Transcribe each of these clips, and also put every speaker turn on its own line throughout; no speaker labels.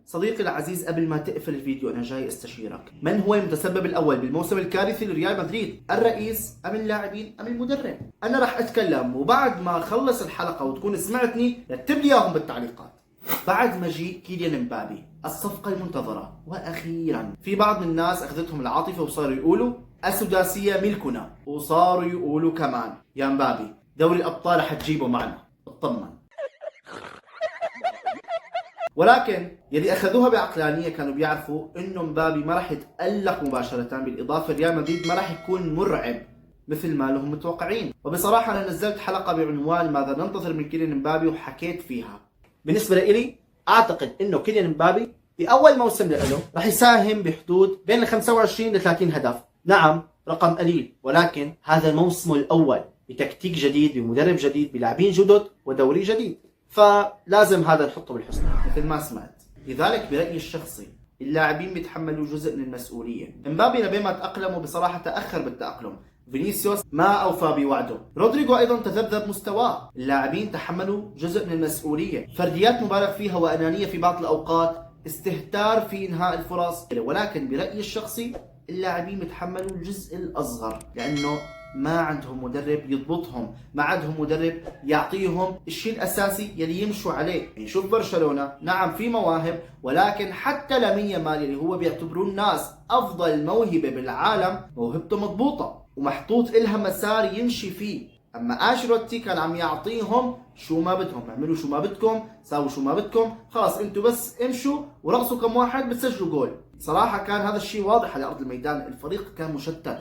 صديقي العزيز، قبل ما تقفل الفيديو أنا جاي استشيرك. من هو المتسبب الأول بالموسم الكارثي لريال مدريد؟ الرئيس أم اللاعبين أم المدرب؟ أنا راح أتكلم، وبعد ما أخلص الحلقة وتكون سمعتني رتب لي إياهم بالتعليقات. بعد مجيء كيليان مبابي، الصفقة المنتظرة، وأخيرا في بعض من الناس أخذتهم العاطفة وصاروا يقولوا السداسية ملكنا، وصاروا يقولوا كمان يا مبابي دوري الأبطال حتجيبه معنا، اطمن. ولكن يلي اخذوها بعقلانيه كانوا بيعرفوا انه مبابي ما راح يتالق مباشره، بالاضافه ريال مدريد ما راح يكون مرعب مثل ما لهم متوقعين. وبصراحه انا نزلت حلقه بعنوان ماذا ننتظر من كيليان مبابي وحكيت فيها. بالنسبه لي اعتقد انه كيليان مبابي باول موسم له راح يساهم بحدود بين 25 ل 30 هدف. نعم رقم قليل، ولكن هذا موسمه الاول بتكتيك جديد، بمدرب جديد، بلاعبين جدد، ودوري جديد، فلازم هذا نحطه بالحسنى مثل ما سمعت. لذلك برأيي الشخصي اللاعبين بيتحملوا جزء من المسؤولية. مبابي لبين ما تأقلم وبصراحة تأخر بالتأقلم. فينيسيوس ما أوفى بوعده. رودريغو أيضا تذبذب مستواه. اللاعبين تحملوا جزء من المسؤولية. فرديات مبالغ فيها وأنانية في بعض الأوقات، استهتار في إنهاء الفرص. ولكن برأيي الشخصي اللاعبين بيتحملوا الجزء الأصغر، لأنه ما عندهم مدرب يضبطهم، ما عندهم مدرب يعطيهم الشيء الأساسي يلي يمشوا عليه. يعني شوف برشلونة، نعم في مواهب، ولكن حتى لامين يامال اللي هو بيعتبروه الناس أفضل موهبة بالعالم، موهبته مضبوطة ومحطوط إلها مسار يمشي فيه. أما أنشيلوتي كان عم يعطيهم شو ما بدهم، اعملوا شو ما بدكم، ساووا شو ما بدكم، خلاص انتوا بس امشوا ورقصوا كم واحد بتسجلوا جول. صراحة كان هذا الشيء واضح على أرض الميدان. الفريق كان مشتت،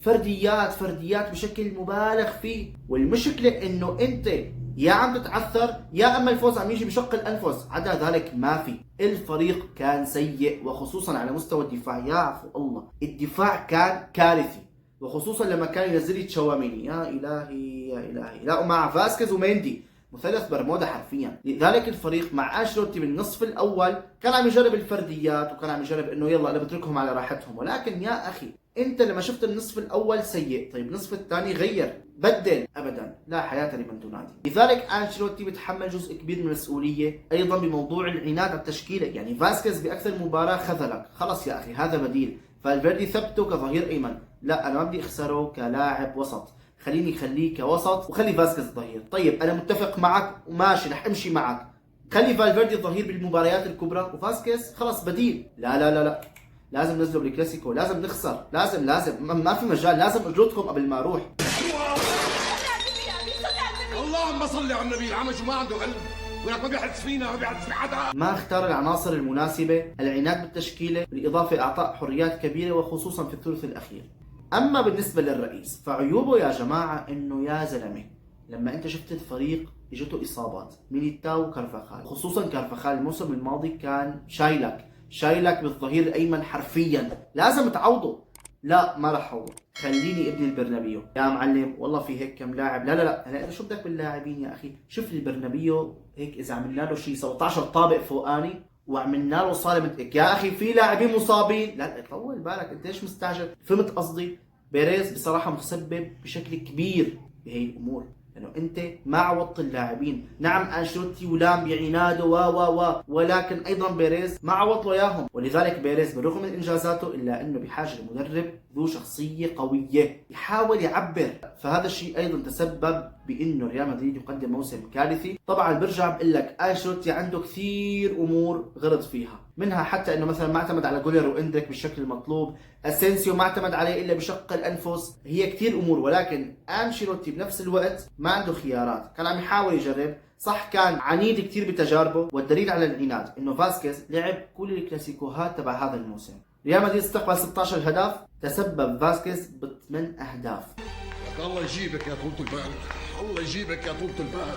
فرديات بشكل مبالغ فيه. والمشكلة انه انت يا عم تتعثر يا اما الفوز عم يجي بشق الانفس، عدا ذلك ما في. الفريق كان سيء، وخصوصا على مستوى الدفاع. يا عفو الله، الدفاع كان كارثي، وخصوصا لما كان ينزل لي تشاوميني. يا الهي يا الهي، لا ومع فاسكيز وميندي، مثلث برمودا حرفيا. لذلك الفريق مع انشيلوتي بالنصف الاول كان عم يجرب الفرديات، وكان عم يجرب انه يلا انا بتركهم على راحتهم. ولكن يا اخي انت لما شفت النصف الاول سيء، طيب النصف الثاني غير، بدل. ابدا، لا حياه لمن تنادي. لذلك انشيلوتي بيتحمل جزء كبير من المسؤوليه ايضا بموضوع العناد على التشكيله. يعني فاسكيز باكثر مباراه خذلك، خلص يا اخي هذا بديل. فالفيردي ثبته كظهير ايمن، لا انا ما بدي اخسره كلاعب وسط، خليه كوسط وخلي فاسكيز ظهير. طيب انا متفق معك وماشي رح امشي معك، خلي فالفيردي ظهير بالمباريات الكبرى وفاسكيز خلص بديل. لا لا لا لا، لازم ننزله بالكلاسيكو، لازم نخسر، لازم ما في مجال، لازم اجلطكم قبل ما اروح.
اللهم صل على النبي. العمش ما عنده قلب، ولك ما بيحس فينا، ما بيحس في حدا.
ما اختار العناصر المناسبة، العناد بالتشكيلة، بالإضافة إعطاء حريات كبيرة وخصوصا في الثلث الأخير. أما بالنسبة للرئيس فعيوبه يا جماعة إنه يا زلمة لما أنت شفت الفريق اجته إصابات، ميليتاو وكارفاخال، خصوصا كارفاخال الموسم الماضي كان شايلك بالظهير الأيمن حرفيا، لازم تعوضه. لا ما راح عوضه، خليني ابني البرنابيو يا معلم. والله في هيك كم لاعب، لا هلا شو بدك باللاعبين يا اخي؟ شوف لي البرنابيو هيك اذا عملنا له شيء 17 طابق فوقاني وعملنا له صاله يا اخي في لاعبين مصابين. لا طول بالك، انت ليش مستعجل؟ فهمت قصدي؟ بيريز بصراحه مسبب بشكل كبير بهي الامور، لانه انت ما عوضت اللاعبين. نعم انشيلوتي ولام بعناده ولكن ايضا بيريز ما عوض له اياهم. ولذلك بيريز بالرغم من انجازاته الا انه بحاجه لمدرب ذو شخصيه قويه يحاول يعبر. فهذا الشيء ايضا تسبب بانه ريال مدريد يقدم موسم كارثي. طبعا برجع بقول لك انشيلوتي عنده كثير امور غلط فيها، منها حتى انه مثلا ما اعتمد على جولر واندريك بالشكل المطلوب، اسينسيو ما اعتمد عليه الا بشق الانفس. هي كثير امور، ولكن انشيلوتي بنفس الوقت ما عنده خيارات، كان عم يحاول يجرب. صح كان عنيد كثير بتجاربه، والدليل على العناد انه فاسكيز لعب كل الكلاسيكوهات تبع هذا الموسم. ريال مدريد استقبل 16 هدف، تسبب فاسكيز ب8 اهداف.
الله يجيبك يا طولة البال، الله يجيبك يا طولة البال.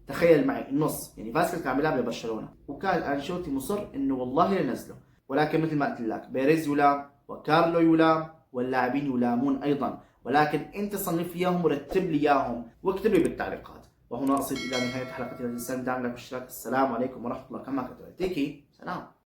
تخيل معي النص، يعني فاسكيز كان عم يلعب لبرشلونه، وكان انشيلوتي مصر انه والله لنزله. ولكن مثل ما قلت لك بيريز يلام وكارلو يلام واللاعبين يلامون ايضا. ولكن انت صنف لي اياهم ورتب لي اياهم واكتب لي بالتعليقات. وهنا اصل الى نهايه حلقه هذه السنه. دعم لك بالاشتراك. السلام عليكم ورحمه الله. كما كتبت سلام.